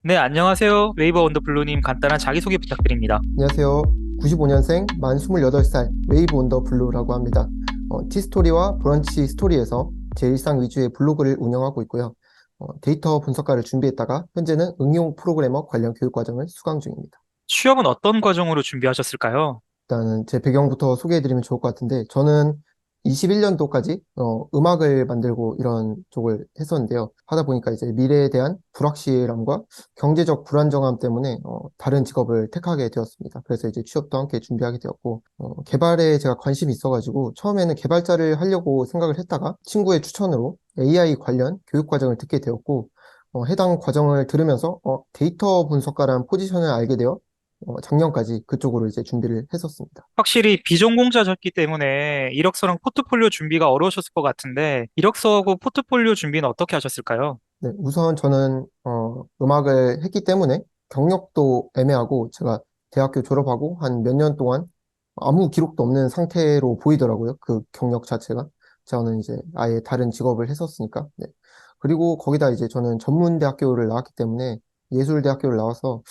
네, 안녕하세요. 웨이버 원더블루님 간단한 자기소개 부탁드립니다. 안녕하세요. 95년생 만 28살 웨이브 온더 블루라고 합니다. 티스토리와 브런치 스토리에서 제 일상 위주의 블로그를 운영하고 있고요. 데이터 분석가를 준비했다가 현재는 응용 프로그래머 관련 교육과정을 수강 중입니다. 취업은 어떤 과정으로 준비하셨을까요? 일단은 제 배경부터 소개해드리면 좋을 것 같은데, 저는 21년도까지 음악을 만들고 이런 쪽을 했었는데요. 하다 보니까 이제 미래에 대한 불확실함과 경제적 불안정함 때문에 다른 직업을 택하게 되었습니다. 그래서 이제 취업도 함께 준비하게 되었고, 개발에 제가 관심이 있어가지고 처음에는 개발자를 하려고 생각을 했다가 친구의 추천으로 AI 관련 교육 과정을 듣게 되었고, 해당 과정을 들으면서 데이터 분석가라는 포지션을 알게 되어 작년까지 그쪽으로 이제 준비를 했었습니다. 확실히 비전공자셨기 때문에 이력서랑 포트폴리오 준비가 어려우셨을 것 같은데, 이력서하고 포트폴리오 준비는 어떻게 하셨을까요? 네, 우선 저는 음악을 했기 때문에 경력도 애매하고 제가 대학교 졸업하고 한 몇 년 동안 아무 기록도 없는 상태로 보이더라고요. 그 경력 자체가. 저는 이제 아예 다른 직업을 했었으니까. 네. 그리고 거기다 이제 저는 전문대학교를 나왔기 때문에 예술대학교를 나와서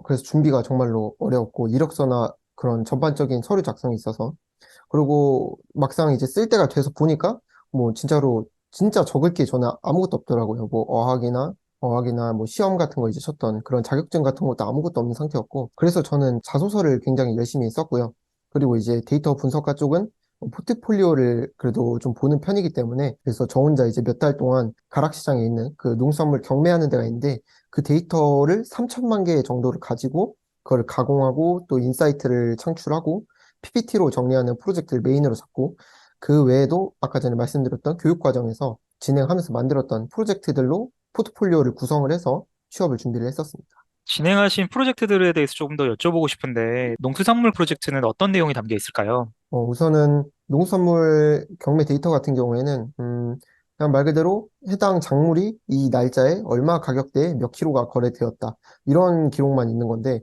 그래서 준비가 정말로 어려웠고 이력서나 그런 전반적인 서류 작성이 있어서 그리고 막상 이제 쓸 때가 돼서 보니까 뭐 진짜로 진짜 적을 게 저는 아무것도 없더라고요. 뭐 어학이나 뭐 시험 같은 거 이제 쳤던 그런 자격증 같은 것도 아무것도 없는 상태였고 그래서 저는 자소서를 굉장히 열심히 썼고요. 그리고 이제 데이터 분석가 쪽은 포트폴리오를 그래도 좀 보는 편이기 때문에 그래서 저 혼자 이제 몇 달 동안 가락시장에 있는 그 농수산물 경매하는 데가 있는데 그 데이터를 3천만 개 정도를 가지고 그걸 가공하고 또 인사이트를 창출하고 PPT로 정리하는 프로젝트를 메인으로 잡고 그 외에도 아까 전에 말씀드렸던 교육 과정에서 진행하면서 만들었던 프로젝트들로 포트폴리오를 구성을 해서 취업을 준비를 했었습니다. 진행하신 프로젝트들에 대해서 조금 더 여쭤보고 싶은데, 농수산물 프로젝트는 어떤 내용이 담겨 있을까요? 우선은 농수산물 경매 데이터 같은 경우에는 그냥 말 그대로 해당 작물이 이 날짜에 얼마 가격대에 몇 킬로가 거래되었다. 이런 기록만 있는 건데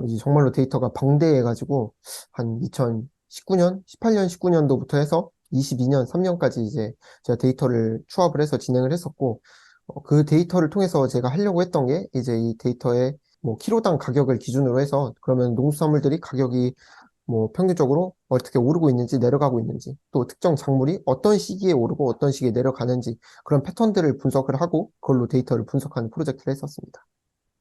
이제 정말로 데이터가 방대해가지고 한 2019년, 18년, 19년도부터 해서 22년, 3년까지 이제 제가 데이터를 추합을 해서 진행을 했었고 그 데이터를 통해서 제가 하려고 했던 게 이제 이 데이터의 뭐 키로당 가격을 기준으로 해서 그러면 농수산물들이 가격이 뭐 평균적으로 어떻게 오르고 있는지 내려가고 있는지 또 특정 작물이 어떤 시기에 오르고 어떤 시기에 내려가는지 그런 패턴들을 분석을 하고 그걸로 데이터를 분석하는 프로젝트를 했었습니다.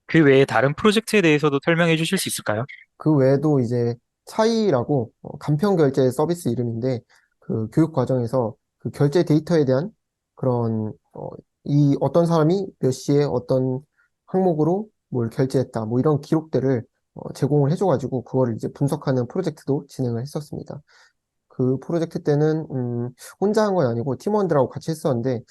그 외에 다른 프로젝트에 대해서도 설명해 주실 수 있을까요? 그 외에도 이제 차이라고 간편 결제 서비스 이름인데 그 교육 과정에서 그 결제 데이터에 대한 그런 이 어떤 사람이 몇 시에 어떤 항목으로 뭘 결제했다 뭐 이런 기록들을 제공을 해줘가지고 그거를 이제 분석하는 프로젝트도 진행을 했었습니다. 그 프로젝트 때는 혼자 한 건 아니고 팀원들하고 같이 했었는데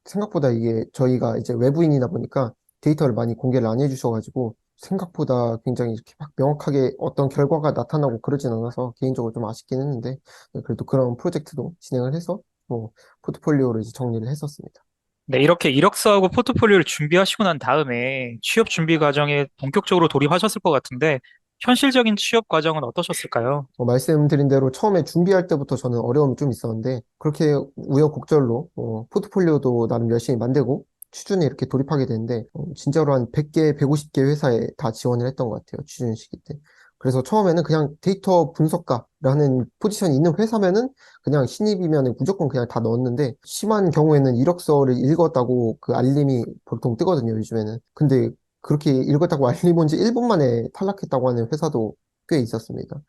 생각보다 이게 저희가 이제 외부인이다 보니까 데이터를 많이 공개를 안 해주셔가지고 생각보다 굉장히 이렇게 막 명확하게 어떤 결과가 나타나고 그러진 않아서 개인적으로 좀 아쉽긴 했는데 네, 그래도 그런 프로젝트도 진행을 해서 뭐 포트폴리오를 이제 정리를 했었습니다. 네, 이렇게 이력서하고 포트폴리오를 준비하시고 난 다음에 취업 준비 과정에 본격적으로 돌입하셨을 것 같은데, 현실적인 취업 과정은 어떠셨을까요? 말씀드린 대로 처음에 준비할 때부터 저는 어려움이 좀 있었는데 그렇게 우여곡절로 포트폴리오도 나름 열심히 만들고 취준에 이렇게 돌입하게 되는데 진짜로 한 100개, 150개 회사에 다 지원을 했던 것 같아요. 취준 시기 때. 그래서 처음에는 그냥 데이터 분석가라는 포지션이 있는 회사면은 그냥 신입이면 무조건 그냥 다 넣었는데 심한 경우에는 이력서를 읽었다고 그 알림이 보통 뜨거든요, 요즘에는. 근데 그렇게 읽었다고 알림 온 지 1분 만에 탈락했다고 하는 회사도 꽤 있었습니다.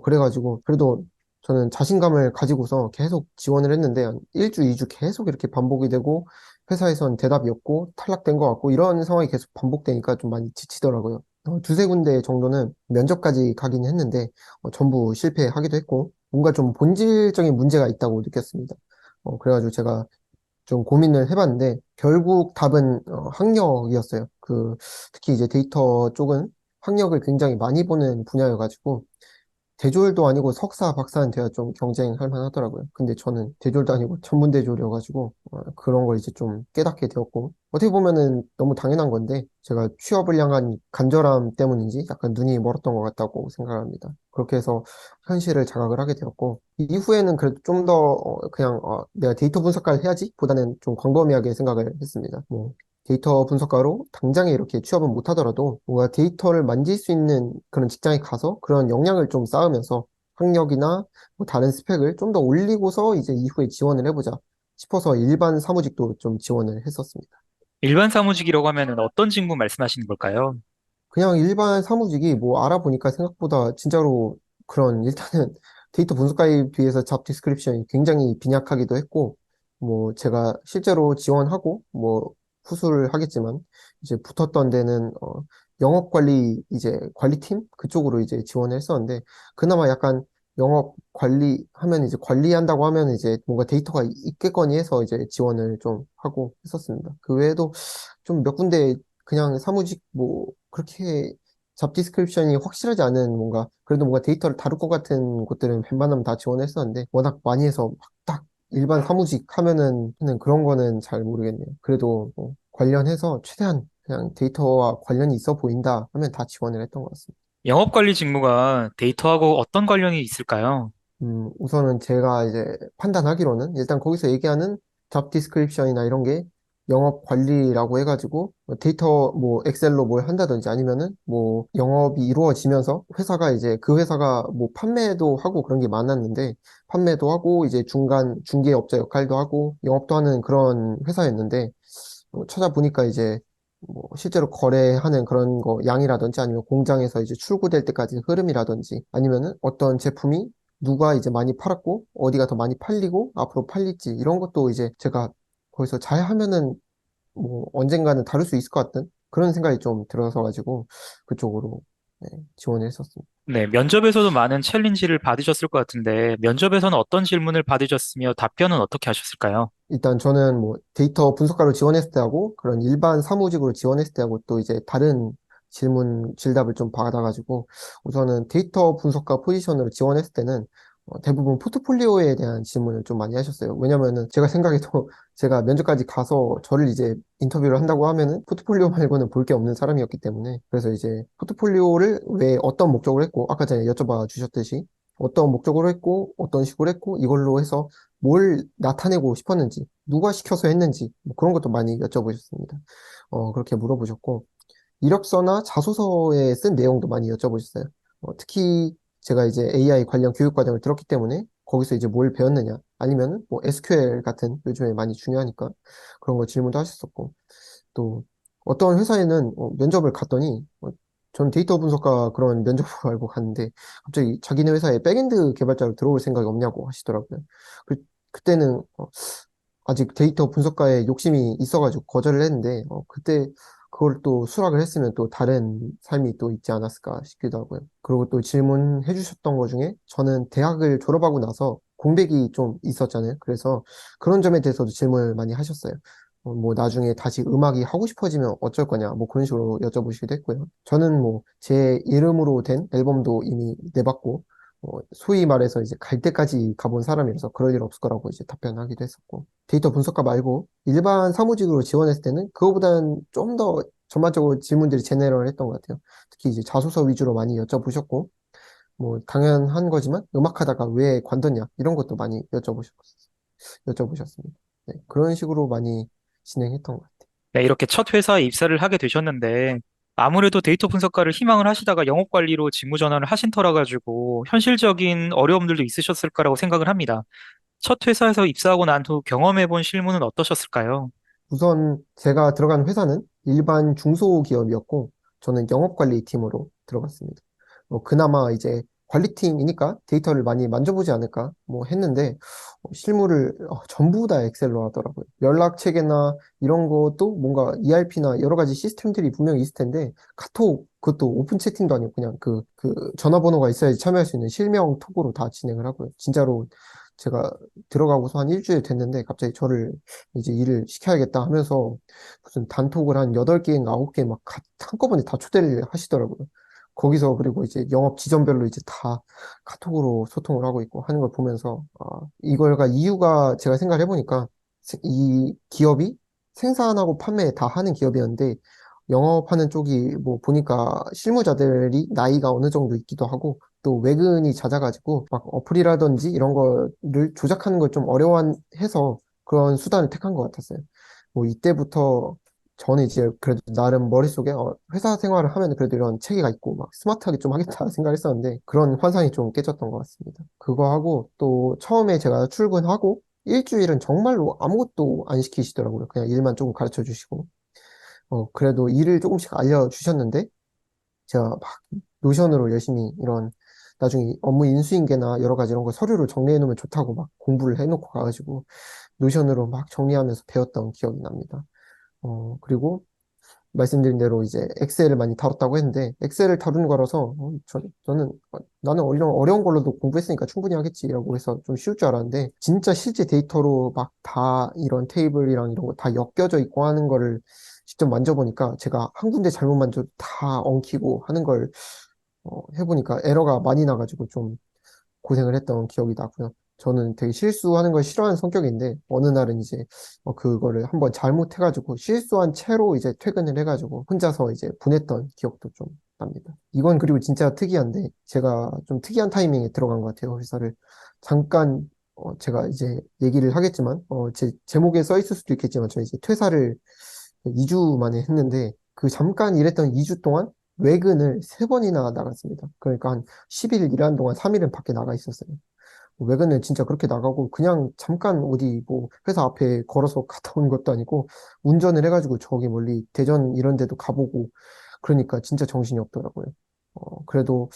그래가지고, 그래도 저는 자신감을 가지고서 계속 지원을 했는데, 한 1주, 2주 계속 이렇게 반복이 되고, 회사에선 대답이 없고, 탈락된 것 같고, 이런 상황이 계속 반복되니까 좀 많이 지치더라고요. 두세 군데 정도는 면접까지 가긴 했는데, 전부 실패하기도 했고, 뭔가 좀 본질적인 문제가 있다고 느꼈습니다. 그래가지고 제가 좀 고민을 해봤는데, 결국 답은 학력이었어요. 특히 이제 데이터 쪽은 학력을 굉장히 많이 보는 분야여가지고, 대졸도 아니고 석사, 박사는 돼야 좀 경쟁할 만하더라고요. 근데 저는 대졸도 아니고 전문 대졸이어가지고 그런 걸 이제 좀 깨닫게 되었고 어떻게 보면은 너무 당연한 건데 제가 취업을 향한 간절함 때문인지 약간 눈이 멀었던 것 같다고 생각합니다. 그렇게 해서 현실을 자각을 하게 되었고 이후에는 그래도 좀 더 그냥 내가 데이터 분석가를 해야지 보다는 좀 광범위하게 생각을 했습니다. 뭐 데이터 분석가로 당장에 이렇게 취업은 못 하더라도 뭔가 데이터를 만질 수 있는 그런 직장에 가서 그런 역량을 좀 쌓으면서 학력이나 뭐 다른 스펙을 좀 더 올리고서 이제 이후에 지원을 해보자 싶어서 일반 사무직도 좀 지원을 했었습니다. 일반 사무직이라고 하면은 어떤 직무 말씀하시는 걸까요? 그냥 일반 사무직이 뭐 알아보니까 생각보다 진짜로 그런 일단은 데이터 분석가에 비해서 잡 디스크립션이 굉장히 빈약하기도 했고 뭐 제가 실제로 지원하고 뭐 후수를 하겠지만 이제 붙었던 데는 영업 관리 이제 관리팀 그쪽으로 이제 지원을 했었는데 그나마 약간 영업 관리하면 이제 관리한다고 하면 이제 뭔가 데이터가 있겠거니 해서 이제 지원을 좀 하고 했었습니다. 그 외에도 좀 몇 군데 그냥 사무직 뭐 그렇게 잡 디스크립션이 확실하지 않은 뭔가 그래도 뭔가 데이터를 다룰 것 같은 곳들은 웬만하면 다 지원했었는데 워낙 많이 해서 막 딱 일반 사무직 하면은 하는 그런 거는 잘 모르겠네요. 그래도 뭐 관련해서 최대한 그냥 데이터와 관련이 있어 보인다 하면 다 지원을 했던 것 같습니다. 영업관리 직무가 데이터하고 어떤 관련이 있을까요? 우선은 제가 이제 판단하기로는 일단 거기서 얘기하는 잡 디스크립션이나 이런 게 영업 관리라고 해가지고 뭐 데이터 뭐 엑셀로 뭘 한다든지 아니면은 뭐 영업이 이루어지면서 회사가 이제 그 회사가 뭐 판매도 하고 그런 게 많았는데 판매도 하고 이제 중간 중개업자 역할도 하고 영업도 하는 그런 회사였는데 찾아보니까 이제 뭐 실제로 거래하는 그런 거 양이라든지 아니면 공장에서 이제 출고될 때까지 흐름이라든지 아니면은 어떤 제품이 누가 이제 많이 팔았고 어디가 더 많이 팔리고 앞으로 팔릴지 이런 것도 이제 제가 거기서 잘 하면은 뭐 언젠가는 다룰 수 있을 것 같은 그런 생각이 좀 들어서 가지고 그쪽으로 네, 지원을 했었습니다. 네, 면접에서도 많은 챌린지를 받으셨을 것 같은데, 면접에서는 어떤 질문을 받으셨으며 답변은 어떻게 하셨을까요? 일단 저는 뭐 데이터 분석가로 지원했을 때하고 그런 일반 사무직으로 지원했을 때하고 또 이제 다른 질문 질답을 좀 받아가지고 우선은 데이터 분석가 포지션으로 지원했을 때는 대부분 포트폴리오에 대한 질문을 좀 많이 하셨어요. 왜냐면은 제가 생각해도 제가 면접까지 가서 저를 이제 인터뷰를 한다고 하면은 포트폴리오 말고는 볼 게 없는 사람이었기 때문에 그래서 이제 포트폴리오를 왜 어떤 목적으로 했고 아까 전에 여쭤봐 주셨듯이 어떤 목적으로 했고 어떤 식으로 했고 이걸로 해서 뭘 나타내고 싶었는지, 누가 시켜서 했는지, 뭐 그런 것도 많이 여쭤보셨습니다. 그렇게 물어보셨고, 이력서나 자소서에 쓴 내용도 많이 여쭤보셨어요. 특히 제가 이제 AI 관련 교육 과정을 들었기 때문에 거기서 이제 뭘 배웠느냐, 아니면은 뭐 SQL 같은 요즘에 많이 중요하니까 그런 거 질문도 하셨었고, 또 어떤 회사에는 면접을 갔더니 저는 데이터 분석가 그런 면접을 알고 갔는데 갑자기 자기네 회사에 백엔드 개발자로 들어올 생각이 없냐고 하시더라고요. 그, 그때는 아직 데이터 분석가에 욕심이 있어가지고 거절을 했는데 그때 그걸 또 수락을 했으면 또 다른 삶이 또 있지 않았을까 싶기도 하고요. 그리고 또 질문해 주셨던 것 중에 저는 대학을 졸업하고 나서 공백이 좀 있었잖아요. 그래서 그런 점에 대해서도 질문을 많이 하셨어요. 뭐 나중에 다시 음악이 하고 싶어지면 어쩔 거냐 뭐 그런 식으로 여쭤보시기도 했고요. 저는 뭐 제 이름으로 된 앨범도 이미 내봤고 소위 말해서 이제 갈 때까지 가본 사람이라서 그럴 일 없을 거라고 이제 답변하기도 했었고 데이터 분석가 말고 일반 사무직으로 지원했을 때는 그거보다는 좀 더 전반적으로 질문들이 제네럴했던 것 같아요. 특히 이제 자소서 위주로 많이 여쭤보셨고 뭐 당연한 거지만 음악하다가 왜 관뒀냐 이런 것도 많이 여쭤보셨습니다. 네, 그런 식으로 많이 진행했던 것 같아요. 네, 이렇게 첫 회사에 입사를 하게 되셨는데, 아무래도 데이터 분석가를 희망을 하시다가 영업관리로 직무 전환을 하신 터라 가지고, 현실적인 어려움들도 있으셨을 거라고 생각을 합니다. 첫 회사에서 입사하고 난 후 경험해본 실무는 어떠셨을까요? 우선 제가 들어간 회사는 일반 중소기업이었고 저는 영업관리팀으로 들어갔습니다. 그나마 이제 관리팀이니까 데이터를 많이 만져보지 않을까 뭐 했는데 실무를 전부 다 엑셀로 하더라고요. 연락 체계나 이런 것도 뭔가 ERP나 여러 가지 시스템들이 분명히 있을 텐데 카톡 그것도 오픈 채팅도 아니고 그냥 그 전화번호가 있어야지 참여할 수 있는 실명 톡으로 다 진행을 하고요. 진짜로 제가 들어가고서 한 일주일 됐는데 갑자기 저를 이제 일을 시켜야겠다 하면서 무슨 단톡을 한 8개인가 9개 막 한꺼번에 다 초대를 하시더라고요. 거기서 그리고 이제 영업 지점별로 이제 다 카톡으로 소통을 하고 있고 하는 걸 보면서 이걸가 이유가 제가 생각을 해보니까 이 기업이 생산하고 판매 다 하는 기업이었는데 영업하는 쪽이 뭐 보니까 실무자들이 나이가 어느 정도 있기도 하고 또 외근이 잦아가지고 막 어플이라든지 이런 거를 조작하는 걸 좀 어려워해서 그런 수단을 택한 것 같았어요. 뭐 이때부터 저는 이제 그래도 나름 머릿속에 회사 생활을 하면 그래도 이런 체계가 있고 막 스마트하게 좀 하겠다 생각했었는데 그런 환상이 좀 깨졌던 것 같습니다. 그거 하고 또 처음에 제가 출근하고 일주일은 정말로 아무것도 안 시키시더라고요. 그냥 일만 조금 가르쳐 주시고. 그래도 일을 조금씩 알려주셨는데 제가 막 노션으로 열심히 이런 나중에 업무 인수인계나 여러 가지 이런 거 서류로 정리해 놓으면 좋다고 막 공부를 해놓고 가가지고 노션으로 막 정리하면서 배웠던 기억이 납니다. 그리고 말씀드린 대로 이제 엑셀을 많이 다뤘다고 했는데 엑셀을 다루는 거라서 저는 나는 이런 어려운 걸로도 공부했으니까 충분히 하겠지라고 해서 좀 쉬울 줄 알았는데 진짜 실제 데이터로 막 다 이런 테이블이랑 이런 거 다 엮여져 있고 하는 거를 직접 만져보니까 제가 한 군데 잘못 만져도 다 엉키고 하는 걸 해보니까 에러가 많이 나가지고 좀 고생을 했던 기억이 나고요. 저는 되게 실수하는 걸 싫어하는 성격인데 어느 날은 이제 그거를 한번 잘못해가지고 실수한 채로 이제 퇴근을 해가지고 혼자서 이제 보냈던 기억도 좀 납니다. 이건 그리고 진짜 특이한데 제가 좀 특이한 타이밍에 들어간 것 같아요. 회사를 잠깐 제가 이제 얘기를 하겠지만 제 제목에 써 있을 수도 있겠지만 저 이제 퇴사를 2주 만에 했는데 그 잠깐 일했던 2주 동안 외근을 3번이나 나갔습니다. 그러니까 한 10일 일하는 동안 3일은 밖에 나가 있었어요. 외근을 진짜 그렇게 나가고 그냥 잠깐 어디 뭐 회사 앞에 걸어서 갔다 온 것도 아니고 운전을 해가지고 저기 멀리 대전 이런 데도 가보고 그러니까 진짜 정신이 없더라고요. 그래도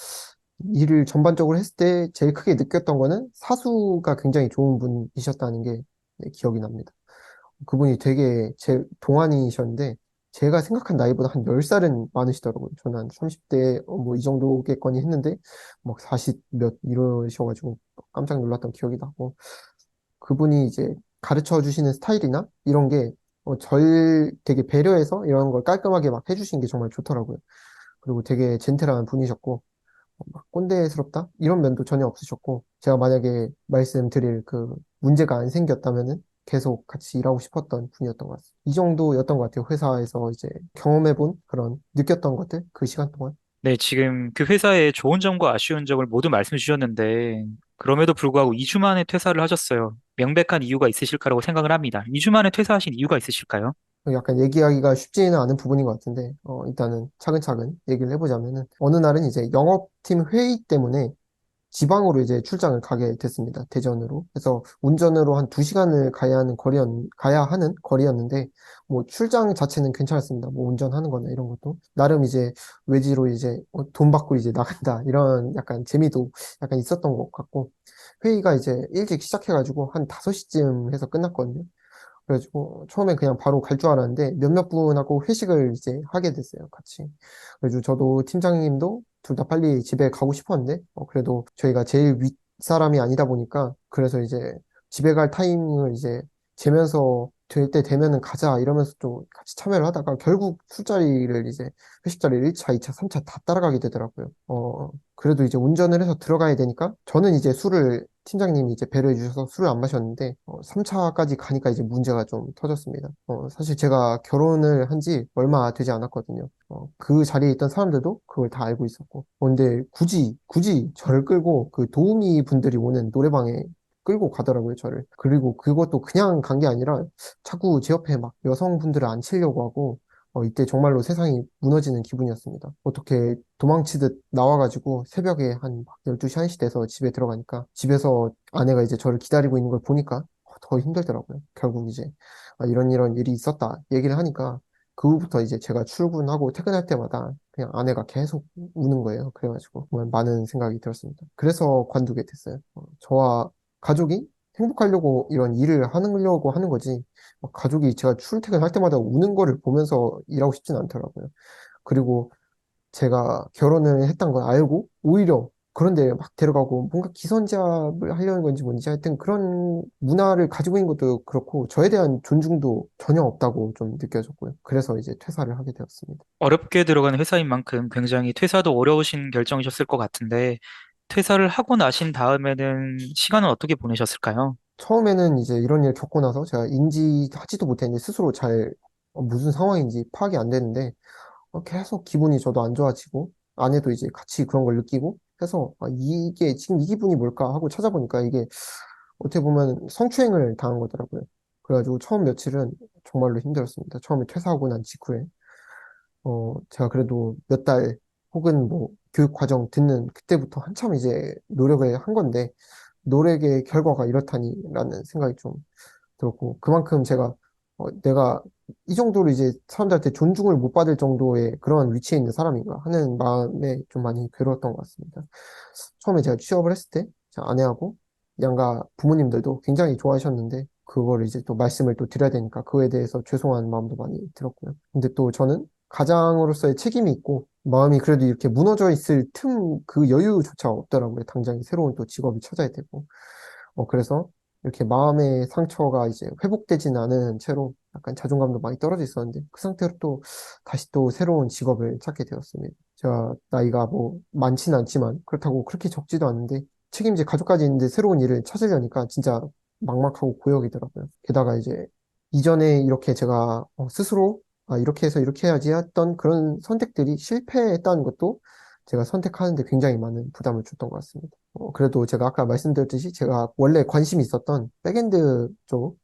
일을 전반적으로 했을 때 제일 크게 느꼈던 거는 사수가 굉장히 좋은 분이셨다는 게 네, 기억이 납니다. 그분이 되게 제 동안이셨는데 제가 생각한 나이보다 한 10살은 많으시더라고요. 저는 한 30대 뭐 이 정도겠거니 했는데 막 40 몇 이러셔가지고 깜짝 놀랐던 기억이 나고 그분이 이제 가르쳐 주시는 스타일이나 이런 게 되게 배려해서 이런 걸 깔끔하게 막 해주신 게 정말 좋더라고요. 그리고 되게 젠틀한 분이셨고 막 꼰대스럽다? 이런 면도 전혀 없으셨고, 제가 만약에 말씀드릴 그 문제가 안 생겼다면은 계속 같이 일하고 싶었던 분이었던 것 같습니다. 이 정도였던 것 같아요. 회사에서 이제 경험해본 그런 느꼈던 것들, 그 시간 동안. 네, 지금 그 회사의 좋은 점과 아쉬운 점을 모두 말씀해 주셨는데, 그럼에도 불구하고 2주 만에 퇴사를 하셨어요. 명백한 이유가 있으실 거라고 생각을 합니다. 2주 만에 퇴사하신 이유가 있으실까요? 약간 얘기하기가 쉽지는 않은 부분인 것 같은데, 일단은 차근차근 얘기를 해보자면은, 어느 날은 이제 영업팀 회의 때문에 지방으로 이제 출장을 가게 됐습니다. 대전으로. 그래서 운전으로 한 2시간을 가야 하는 거리였는데, 뭐 출장 자체는 괜찮았습니다. 뭐 운전하는 거나 이런 것도. 나름 이제 외지로 이제 돈 받고 이제 나간다. 이런 약간 재미도 약간 있었던 것 같고, 회의가 이제 일찍 시작해가지고 한 5시쯤 해서 끝났거든요. 그래가지고 처음에 그냥 바로 갈 줄 알았는데 몇몇 분하고 회식을 이제 하게 됐어요, 같이. 그래가지고 저도 팀장님도 둘 다 빨리 집에 가고 싶었는데 그래도 저희가 제일 윗사람이 아니다 보니까 그래서 이제 집에 갈 타이밍을 이제 재면서 될 때 되면은 가자 이러면서 또 같이 참여를 하다가 결국 술자리를 이제 회식 자리를 1차, 2차, 3차 다 따라가게 되더라고요. 그래도 이제 운전을 해서 들어가야 되니까 저는 이제 술을 팀장님이 이제 배려해 주셔서 술을 안 마셨는데 3차까지 가니까 이제 문제가 좀 터졌습니다. 사실 제가 결혼을 한지 얼마 되지 않았거든요. 그 자리에 있던 사람들도 그걸 다 알고 있었고. 근데 굳이 저를 끌고 그 도우미 분들이 오는 노래방에 끌고 가더라고요, 저를. 그리고 그것도 그냥 간 게 아니라 자꾸 제 옆에 막 여성분들을 앉히려고 하고 이때 정말로 세상이 무너지는 기분이었습니다. 어떻게 도망치듯 나와가지고 새벽에 한 12시, 1시 돼서 집에 들어가니까 집에서 아내가 이제 저를 기다리고 있는 걸 보니까 더 힘들더라고요. 결국 이제 이런 일이 있었다 얘기를 하니까 그 후부터 이제 제가 출근하고 퇴근할 때마다 그냥 아내가 계속 우는 거예요. 그래가지고 정말 많은 생각이 들었습니다. 그래서 관두게 됐어요. 저와 가족이 행복하려고 이런 일을 하려고 하는 거지 가족이 제가 출퇴근할 때마다 우는 거를 보면서 일하고 싶진 않더라고요. 그리고 제가 결혼을 했던 걸 알고 오히려 그런데 막 데려가고 뭔가 기선제압을 하려는 건지 뭔지 하여튼 그런 문화를 가지고 있는 것도 그렇고 저에 대한 존중도 전혀 없다고 좀 느껴졌고요. 그래서 이제 퇴사를 하게 되었습니다. 어렵게 들어간 회사인 만큼 굉장히 퇴사도 어려우신 결정이셨을 것 같은데, 퇴사를 하고 나신 다음에는 시간은 어떻게 보내셨을까요? 처음에는 이제 이런 일 겪고 나서 제가 인지하지도 못했는데 스스로 잘 무슨 상황인지 파악이 안 되는데 계속 기분이 저도 안 좋아지고 아내도 이제 같이 그런 걸 느끼고 해서 이게 지금 이 기분이 뭘까 하고 찾아보니까 이게 어떻게 보면 성추행을 당한 거더라고요. 그래가지고 처음 며칠은 정말로 힘들었습니다. 처음에 퇴사하고 난 직후에. 제가 그래도 몇 달 혹은 뭐 교육 과정 듣는 그때부터 한참 이제 노력을 한 건데, 노력의 결과가 이렇다니라는 생각이 좀 들었고, 그만큼 제가 내가 이 정도로 이제 사람들한테 존중을 못 받을 정도의 그런 위치에 있는 사람인가 하는 마음에 좀 많이 괴로웠던 것 같습니다. 처음에 제가 취업을 했을 때, 제 아내하고 양가 부모님들도 굉장히 좋아하셨는데, 그걸 이제 또 말씀을 또 드려야 되니까 그거에 대해서 죄송한 마음도 많이 들었고요. 근데 또 저는 가장으로서의 책임이 있고, 마음이 그래도 이렇게 무너져 있을 그 여유조차 없더라고요. 당장 새로운 또 직업이 찾아야 되고. 그래서 이렇게 마음의 상처가 이제 회복되진 않은 채로 약간 자존감도 많이 떨어져 있었는데 그 상태로 또 다시 또 새로운 직업을 찾게 되었습니다. 제가 나이가 뭐 많진 않지만 그렇다고 그렇게 적지도 않은데 책임질 가족까지 있는데 새로운 일을 찾으려니까 진짜 막막하고 고역이더라고요. 게다가 이제 이전에 이렇게 제가 스스로 이렇게 해서 이렇게 해야지 했던 그런 선택들이 실패했다는 것도 제가 선택하는데 굉장히 많은 부담을 줬던 것 같습니다. 그래도 제가 아까 말씀드렸듯이 제가 원래 관심이 있었던 백엔드 쪽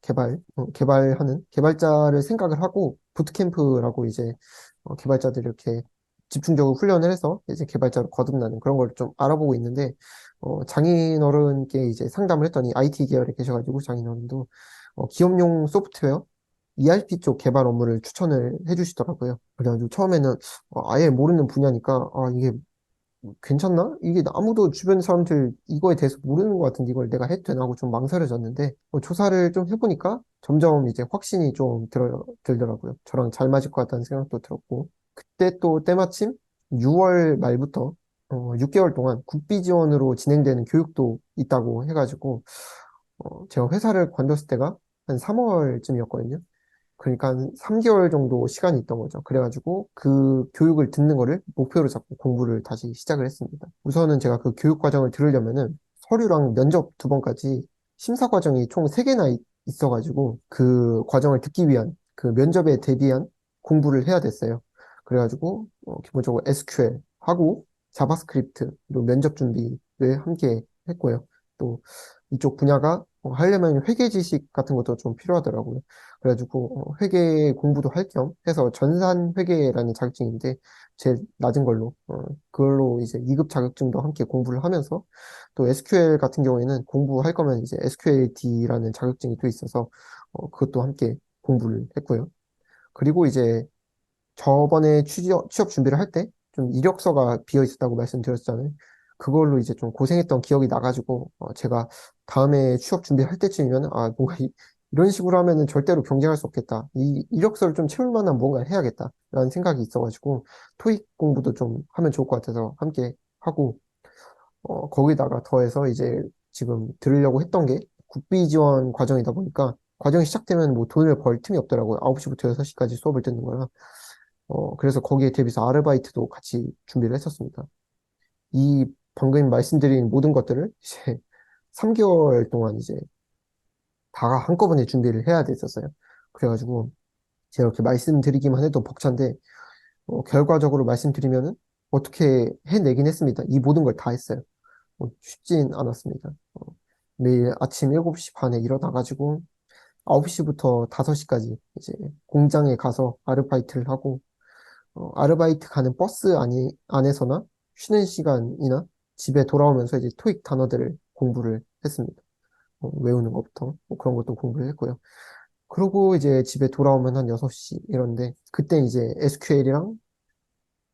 개발하는 개발자를 생각을 하고 부트캠프라고 이제 개발자들 이렇게 집중적으로 훈련을 해서 이제 개발자로 거듭나는 그런 걸 좀 알아보고 있는데 장인어른께 이제 상담을 했더니 IT 계열에 계셔가지고 장인어른도 기업용 소프트웨어 ERP 쪽 개발 업무를 추천을 해주시더라고요. 그래가지고 처음에는 아예 모르는 분야니까 이게 괜찮나? 이게 아무도 주변 사람들 이거에 대해서 모르는 것 같은데 이걸 내가 해도 되나 하고 좀 망설여졌는데 조사를 좀 해보니까 점점 이제 확신이 좀 들더라고요. 저랑 잘 맞을 것 같다는 생각도 들었고 그때 또 때마침 6월 말부터 6개월 동안 국비 지원으로 진행되는 교육도 있다고 해가지고 제가 회사를 관뒀을 때가 한 3월쯤이었거든요. 그러니까 한 3개월 정도 시간이 있던 거죠. 그래가지고 그 교육을 듣는 거를 목표로 잡고 공부를 다시 시작을 했습니다. 우선은 제가 그 교육 과정을 들으려면은 서류랑 면접 2번까지 심사 과정이 총 3개나 있어가지고 그 과정을 듣기 위한 그 면접에 대비한 공부를 해야 됐어요. 그래가지고 기본적으로 SQL 하고 자바스크립트 그리고 면접 준비를 함께 했고요. 또 이쪽 분야가 하려면 회계 지식 같은 것도 좀 필요하더라고요. 그래가지고 회계 공부도 할 겸 해서 전산 회계라는 자격증인데 제일 낮은 걸로 그걸로 이제 2급 자격증도 함께 공부를 하면서 또 SQL 같은 경우에는 공부할 거면 이제 SQLD라는 자격증이 또 있어서 그것도 함께 공부를 했고요. 그리고 이제 저번에 취업 준비를 할 때 좀 이력서가 비어 있었다고 말씀드렸잖아요. 그걸로 이제 좀 고생했던 기억이 나가지고 제가 다음에 취업 준비할 때쯤이면 뭔가 이런 식으로 하면은 절대로 경쟁할 수 없겠다. 이 이력서를 좀 채울 만한 뭔가를 해야겠다라는 생각이 있어가지고 토익 공부도 좀 하면 좋을 것 같아서 함께 하고 거기다가 더해서 이제 지금 들으려고 했던 게 국비 지원 과정이다 보니까 과정이 시작되면 뭐 돈을 벌 틈이 없더라고요. 9시부터 6시까지 수업을 듣는 거라. 그래서 거기에 대비해서 아르바이트도 같이 준비를 했었습니다. 이 방금 말씀드린 모든 것들을 이제 3개월 동안 이제 다 한꺼번에 준비를 해야 됐었어요. 그래가지고 제가 이렇게 말씀드리기만 해도 벅찬데 결과적으로 말씀드리면은 어떻게 해내긴 했습니다. 이 모든 걸 다 했어요. 쉽진 않았습니다. 매일 아침 7시 반에 일어나가지고 9시부터 5시까지 이제 공장에 가서 아르바이트를 하고 아르바이트 가는 버스 안에서나 쉬는 시간이나 집에 돌아오면서 이제 토익 단어들을 공부를 했습니다. 외우는 것부터 뭐 그런 것도 공부를 했고요. 그러고 이제 집에 돌아오면 한 6시 이런데 그때 이제 SQL이랑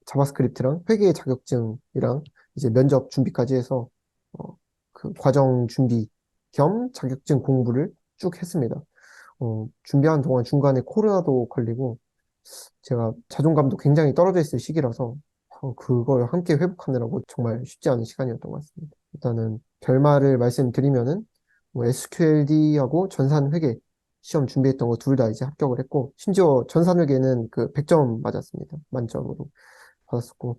자바스크립트랑 회계 자격증이랑 이제 면접 준비까지 해서 그 과정 준비 겸 자격증 공부를 쭉 했습니다. 준비하는 동안 중간에 코로나도 걸리고 제가 자존감도 굉장히 떨어져 있을 시기라서 그걸 함께 회복하느라고 정말 쉽지 않은 시간이었던 것 같습니다. 일단은 결말을 말씀드리면은 뭐 SQLD하고 전산회계 시험 준비했던 거 둘 다 이제 합격을 했고 심지어 전산회계는 그 100점 맞았습니다. 만점으로 받았었고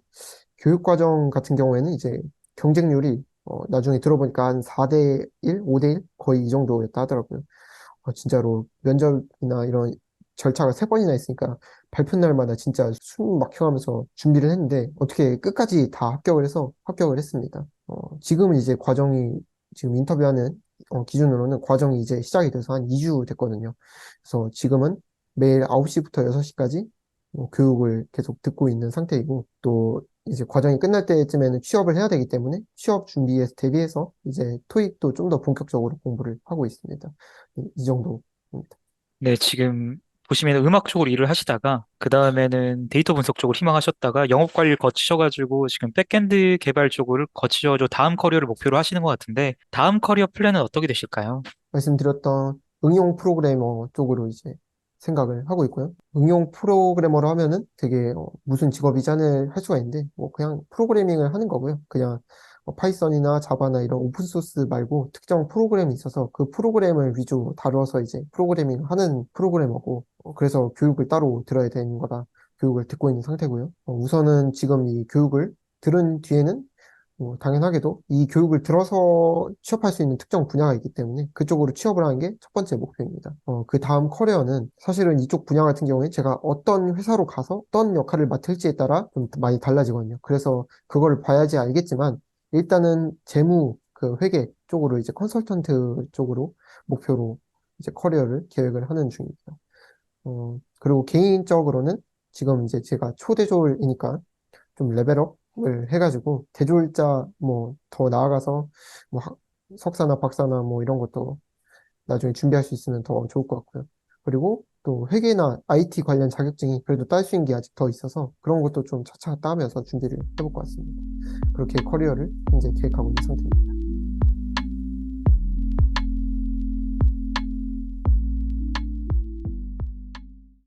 교육과정 같은 경우에는 이제 경쟁률이 나중에 들어보니까 한 4대 1, 5대 1 거의 이 정도였다 하더라고요. 진짜로 면접이나 이런 절차가 3번이나 있으니까 발표 날마다 진짜 숨 막혀가면서 준비를 했는데 어떻게 끝까지 다 합격을 해서 합격을 했습니다. 지금은 이제 과정이 지금 인터뷰하는 기준으로는 과정이 이제 시작이 돼서 한 2주 됐거든요. 그래서 지금은 매일 9시부터 6시까지 교육을 계속 듣고 있는 상태이고, 또 이제 과정이 끝날 때쯤에는 취업을 해야 되기 때문에 취업 준비에 대비해서 이제 토익도 좀 더 본격적으로 공부를 하고 있습니다. 이 정도입니다. 네, 지금 보시면 음악 쪽으로 일을 하시다가 그 다음에는 데이터 분석 쪽으로 희망하셨다가 영업 관리를 거치셔가지고 지금 백엔드 개발 쪽을 거치셔서 다음 커리어를 목표로 하시는 것 같은데 다음 커리어 플랜은 어떻게 되실까요? 말씀드렸던 응용 프로그래머 쪽으로 이제 생각을 하고 있고요. 응용 프로그래머로 하면은 되게 무슨 직업이지 않을 할 수가 있는데 뭐 그냥 프로그래밍을 하는 거고요. 그냥 파이썬이나 자바나 이런 오픈소스 말고 특정 프로그램이 있어서 그 프로그램을 위주로 다뤄서 이제 프로그래밍을 하는 프로그래머고 그래서 교육을 따로 들어야 되는 거라 교육을 듣고 있는 상태고요. 우선은 지금 이 교육을 들은 뒤에는 당연하게도 이 교육을 들어서 취업할 수 있는 특정 분야가 있기 때문에 그쪽으로 취업을 하는 게 첫 번째 목표입니다. 그 다음 커리어는 사실은 이쪽 분야 같은 경우에 제가 어떤 회사로 가서 어떤 역할을 맡을지에 따라 좀 많이 달라지거든요. 그래서 그걸 봐야지 알겠지만 일단은 재무, 그 회계 쪽으로 이제 컨설턴트 쪽으로 목표로 이제 커리어를 계획을 하는 중입니다. 그리고 개인적으로는 지금 이제 제가 초대졸이니까 좀 레벨업을 해가지고 대졸자 뭐 더 나아가서 뭐 석사나 박사나 뭐 이런 것도 나중에 준비할 수 있으면 더 좋을 것 같고요. 그리고 또 회계나 IT 관련 자격증이 그래도 딸 수 있는 게 아직 더 있어서 그런 것도 좀 차차 따면서 준비를 해볼 것 같습니다. 그렇게 커리어를 현재 계획하고 있는 상태입니다.